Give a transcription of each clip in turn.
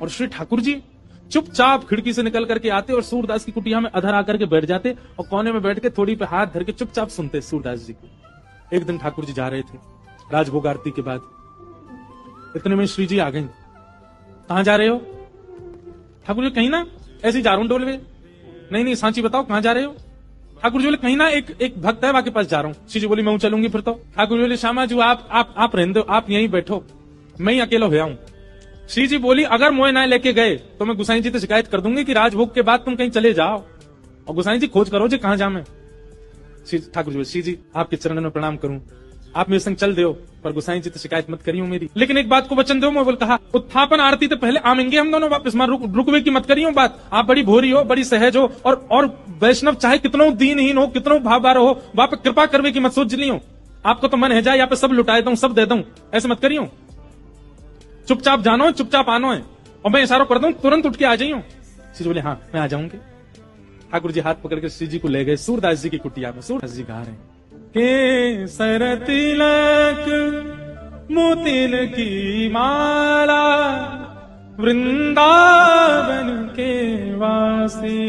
और श्री ठाकुर जी चुपचाप खिड़की से निकल करके आते और सूरदास की कुटिया में अधर आकर के बैठ जाते और कोने में बैठ के थोड़ी पे हाथ धर के चुपचाप सुनते सूरदास जी को। एक दिन ठाकुर जी जा रहे थे राजभोग आरती के बाद, इतने में श्री जी आ गई। कहां जा रहे हो? ठाकुर जी कहीं ना ऐसे ही जा रहा हूं डोलवे। नहीं सांची बताओ कहां जा रहे हो? ठाकुर जी बोले कहीं ना एक भक्त है के पास जा रहा हूं। श्री जी बोली मैं चलूंगी फिर तो। ठाकुर जी बोले श्यामा जी आप रहने दो, आप यहीं बैठो, मैं ही अकेला हो आऊं। श्री जी बोली अगर मोए ना लेके गए तो मैं गुसाई जी से शिकायत कर दूंगी कि राजभोग के बाद तुम कहीं चले जाओ और गुसाई जी खोज करो जी कहां जा मैं। ठाकुर जी बोले श्री जी आपके चरणों में प्रणाम करूं, आप मेरे संग चल दो पर गुसाई जी तो शिकायत मत करियो मेरी, लेकिन एक बात को वचन दो। मैं बोल कहा उत्थापन आरती तो पहले आमेंगे हम दोनों वापस, मां रुकवे की मत करियो बात। आप बड़ी भोरी हो, बड़ी सहज हो और वैष्णव चाहे कितनों दीनहीन हो, कितनों भावबार हो, वहां पे कृपा करवे की मत सोच लियो। आपको तो मन है जाए यहाँ पे सब लुटाए दूं, सब दे दूं, ऐसे मत करियो। चुपचाप जानो, चुपचाप आनो है और मैं इशारा कर दूं तुरंत उठ के आ जाइयो। श्री बोले हाँ मैं आ जाऊंगी। ठाकुर जी हाथ पकड़ के श्री जी को ले गए सूरदास जी की कुटिया में। सूरदास जी गा रहे हैं के सर तिलक मोतिन की माला वृंदावन के वासी,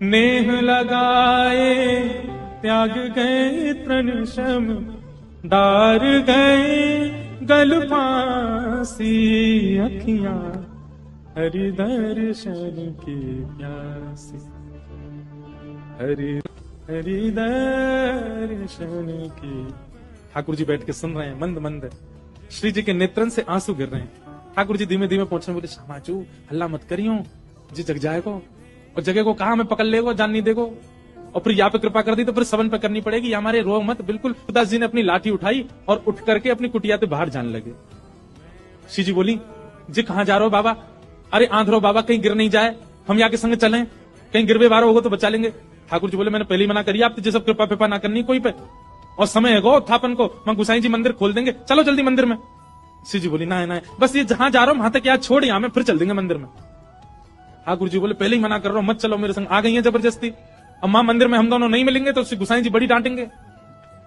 नेह लगाए त्याग गए तृण शम डार गए गल फांसी, अखियां हरि दर्शन की प्यासी, हरि दर्शन की। ठाकुर जी बैठ के सुन रहे हैं मंद मंद, श्री जी के नेत्रन से आंसू गिर रहे हैं। ठाकुर जी धीमे धीमे पहुंचने बोले श्यामाचू हल्ला मत करियो जी जग जाएगो और जगह को कहा मैं पकड़ लेगो जान नहीं देगो, और फिर यहाँ पे कृपा कर दी तो फिर सबन पे करनी पड़ेगी, हमारे रो मत। बिल्कुल सूरदास जी ने अपनी लाठी उठाई और उठ करके अपनी कुटिया से बाहर जाने लगे। श्री जी बोली जी कहां जा रहे हो बाबा? अरे आंधरो बाबा कहीं गिर नहीं जाए, हम यहाँ के संग चलें, कहीं गिरवे बारो होगा तो बचा लेंगे। ठाकुर जी बोले मैंने पहले ही मना करी आप जैसे कृपा पिपा ना करनी कोई पे, और समय है गो उत्थापन को, मैं गुसाई जी मंदिर खोल देंगे, चलो जल्दी मंदिर में। श्री जी बोली ना बस ये जहां जा रहा हूं वहां तक याद छोड़, यहां में फिर चल देंगे मंदिर में। ठाकुर जी बोले पहले ही मना कर रहा हूं मत चलो मेरे संग। आ गई है जबरदस्ती, अब मां मंदिर में हम दोनों नहीं मिलेंगे तो गुसाई जी बड़ी डांटेंगे।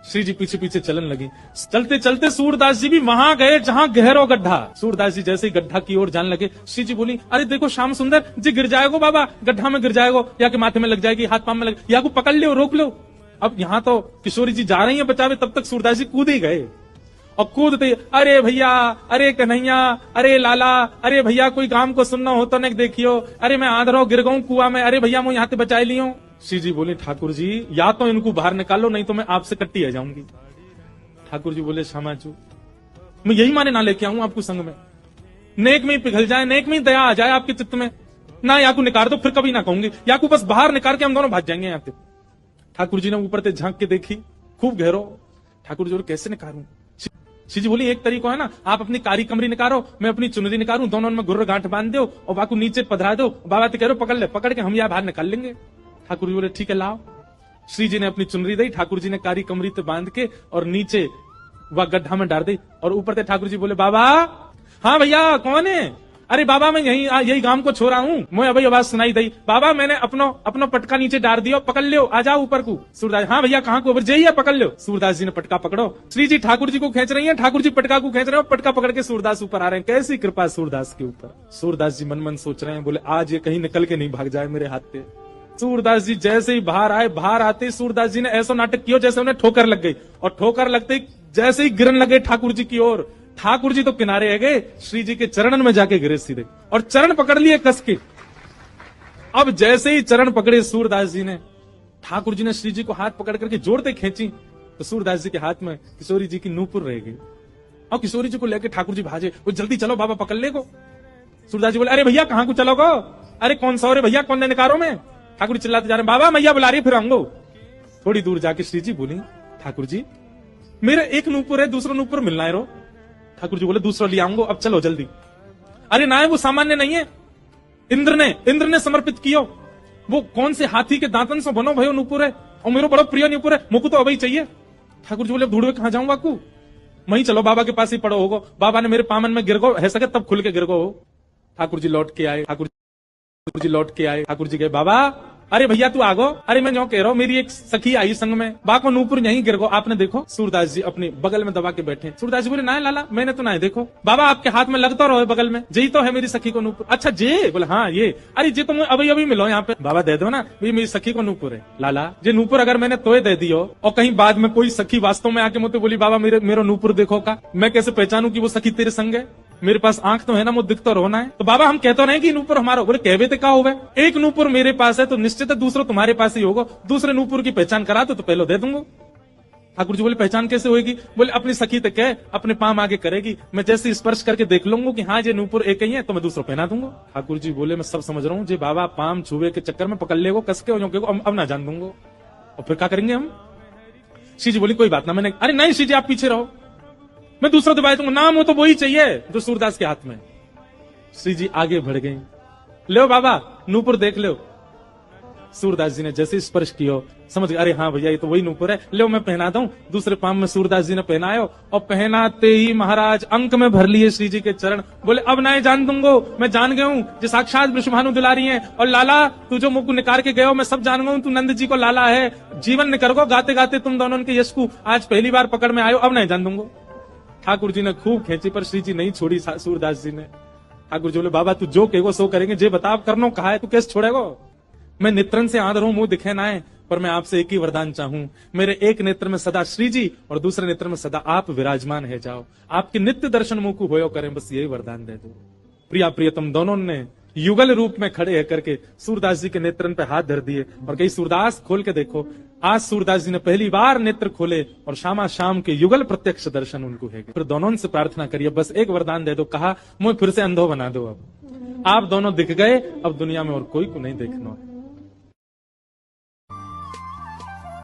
श्री जी पीछे पीछे चलन लगी। चलते चलते सूरदास जी भी वहां गए जहां गहरो गड्ढा। सूरदास जी जैसे ही गड्ढा की ओर जाने लगे, श्री जी बोली अरे देखो श्याम सुंदर जी गिर जाएगो बाबा, गड्ढा में गिर जाएगो, या के माथे में लग जाएगी, हाथ पांव में लग, या को पकड़ लो रोक लो। अब यहाँ तो किशोरी जी जा रही है बचावे, तब तक सूरदास जी कूद ही गए और कूदते अरे भैया, अरे कन्हैया, अरे लाला, अरे भैया कोई काम को सुनना हो तो न देखियो, अरे मैं आंधरो गिर गऊं कुआ में, अरे भैया मैं यहाँ से बचा लियो। श्री जी बोले ठाकुर जी या तो इनको बाहर निकालो नहीं तो मैं आपसे कट्टी आ जाऊंगी। ठाकुर जी बोले श्यामाचू मैं यही माने ना लेके आऊं आपको संग में, नेक में ही पिघल जाए, नेक में ही दया आ जाए आपके चित्त में, ना याकू निकाल दो फिर कभी ना कहूंगी, याकू बस बाहर निकाल के हम दोनों भाग जाएंगे यहाँ से। ठाकुर जी ने ऊपर से झांक के देखी खूब गहरो। ठाकुर जी बोले कैसे निकालूं? श्री जी बोली एक तरीका है ना, आप अपनी कारी कमरी निकालो, मैं अपनी चुनरी निकालूं, दोनों में गुर्र गांठ बांध दो और बाकू नीचे पधरा दो, बाबा तो कह रहे पकड़ ले, पकड़ के हम यहाँ बाहर निकाल लेंगे। ठाकुर जी बोले ठीक है लाओ। श्री जी ने अपनी चुनरी दी, ठाकुर जी ने कारी कमरी से बांध के और नीचे वह गड्ढा में डाल दी और ऊपर से ठाकुर जी बोले बाबा। हाँ भैया कौन है? अरे बाबा मैं यही गांव को छोड़ा हूँ, मैं अभी आवाज सुनाई दी, बाबा मैंने अपनो पटका नीचे डाल दिया, पकड़ लो आ जाओ ऊपर को। सूरदास हाँ भैया कहाँ को जाइए पकड़ लो। सूरदास जी ने पटका पकड़ो, श्री जी ठाकुर जी को खींच रही है, ठाकुर जी पटका को खींच रहे हैं, पटका पकड़ के सूरदास ऊपर आ रहे हैं। कैसी कृपा सूरदास के ऊपर। सूरदास जी मन मन सोच रहे हैं बोले आज ये कहीं निकल के नहीं भाग जाए मेरे हाथ पे। सूरदास जी जैसे ही बाहर आए, बाहर आते ही सूरदास जी ने ऐसा नाटक किया जैसे उन्हें ठोकर लग गई, और ठोकर लगते ही जैसे ही गिरन लगे ठाकुर जी की ओर, ठाकुर जी तो किनारे आ गए, श्री जी के चरणन में जाके गिरे सीधे और चरण पकड़ लिए कस के। अब जैसे ही चरण पकड़े सूरदास जी ने, ठाकुर जी ने श्री जी को हाथ पकड़ करके जोड़ते खींची तो सूरदास जी के हाथ में किशोरी जी की नूपुर रह गई और किशोरी जी को लेकर ठाकुर जी भाजे, वो जल्दी चलो बाबा पकड़ ले को। सूरदास जी बोले अरे भैया कहाँ को चलोगो? अरे कौन सा रे भैया कौन निकारो में? ठाकुर जी चिल्लाते जा रहे बाबा मैया बुला रही फिर आऊंगो। थोड़ी दूर जाके श्री जी बोली ठाकुर जी मेरे एक नूपुर है, दूसरा नूपुर मिलना है रो। ठाकुर जी बोले दूसरा ले आऊंगो, अब चलो जल्दी। अरे ना वो सामान्य नहीं है, इंद्र ने समर्पित कियो, वो कौन से हाथी के दांतन से बनो भयो नूपुर है और मेरा बड़ा प्रिय नूपुर है, मुझको तो अभी चाहिए। ठाकुर जी बोले ढूंढवे कहां जाऊं बाकू, वहीं चलो बाबा के पास ही पड़ो होगो, बाबा ने मेरे पामन में गिर गो है सके तब खुल के गिर गो हो। ठाकुर जी लौट के आए, ठाकुर जी लौट के आए, ठाकुर जी गए बाबा अरे भैया तू आगो, अरे मैं जो कह रहा हूँ मेरी एक सखी आई संग में, बाको नूपुर यहीं गिर गो, आपने देखो। सूरदास जी अपने बगल में दबा के बैठे। सूरदास जी बोले ना लाला मैंने तो ना देखो। बाबा आपके हाथ में लगता रहो बगल में, यही तो है मेरी सखी को नूपुर। अच्छा जे बोले हाँ ये, अरे जे तुम अभी अभी मिलो यहाँ पे। बाबा दे दो ना, ये मेरी सखी को नूपुर है। लाला जे नूपुर अगर मैंने तोय दे दियो और कहीं बाद में कोई सखी वास्तव में आके मुझे बोली बाबा मेरे नूपुर देखो का, मैं कैसे पहचानू कि वो सखी तेरे संग है? मेरे पास आंख तो है ना, मुझे दिख तो रोना है। तो बाबा हम कहते रहे कि नूपुर हमारा, बोले कहवे तो का होगा, एक नूपुर मेरे पास है तो निश्चित है दूसरा तुम्हारे पास ही होगा, दूसरे नूपुर की पहचान करा तो पहले दे दूंगा। ठाकुर जी बोले पहचान कैसे होगी? बोले अपनी सखी तक है, अपने पाम आगे करेगी, मैं जैसे स्पर्श करके देख लूंगा कि हाँ ये नूपुर एक ही है तो मैं दूसरा पहना दूंगा। ठाकुर जी बोले मैं सब समझ रहा हूँ, जे बाबा पाम छुए के चक्कर में पकड़ लेगो कस के, अब ना जान दूंगा, और फिर क्या करेंगे हम? श्री जी बोली कोई बात ना, मैंने अरे नहीं श्री जी आप पीछे रहो, मैं दूसरा दबाई दूंगा, नाम हो तो वही चाहिए जो सूरदास के हाथ में। श्री जी आगे बढ़ गए, लो बाबा नूपुर देख लो। सूरदास जी ने जैसे स्पर्श किया समझ गए, अरे हाँ भैया ये तो वही नूपुर है, लो मैं पहना दूं। दूसरे पाम में सूरदास जी ने पहनायो और पहनाते ही महाराज अंक में भर लिए श्री जी के चरण। बोले अब ना जान दूंगो, मैं जान गया हूँ जो साक्षात विश्वभानु दुलारी है, और लाला तू जो मुख निकाल के गयो मैं सब जान गया हूँ, तू नंद जी को लाला है, जीवन निकर गो गाते गाते तुम दोनों के यश को आज पहली बार पकड़ में आयो, अब नहीं जान दूंगो। ठाकुर जी ने खूब खेची पर श्री जी नहीं छोड़ी सूरदास जी ने। ठाकुर जी बोले बाबा तू जो कहेगो सो करेंगे, जे बता करनो कहा है तू कैसे छोड़ेगो? मैं नेत्रन से आंध रहूं, मुंह दिखे ना है, पर मैं आपसे एक ही वरदान चाहूं, मेरे एक नेत्र में सदा श्री जी और दूसरे नेत्र में सदा आप विराजमान है जाओ, आपके नित्य दर्शन मुंह को होयो करें, बस यही वरदान दे दो। प्रिया प्रियतम दोनों ने युगल रूप में खड़े है करके सूरदास जी के नेत्रन पे हाथ धर दिए और कही सूरदास खोल के देखो। आज सूरदास जी ने पहली बार नेत्र खोले और शामा शाम के युगल प्रत्यक्ष दर्शन उनको है। फिर दोनों से प्रार्थना करिए बस एक वरदान दे दो, कहा मुझे फिर से अंधो बना दो, अब आप दोनों दिख गए, अब दुनिया में और कोई को नहीं देखना।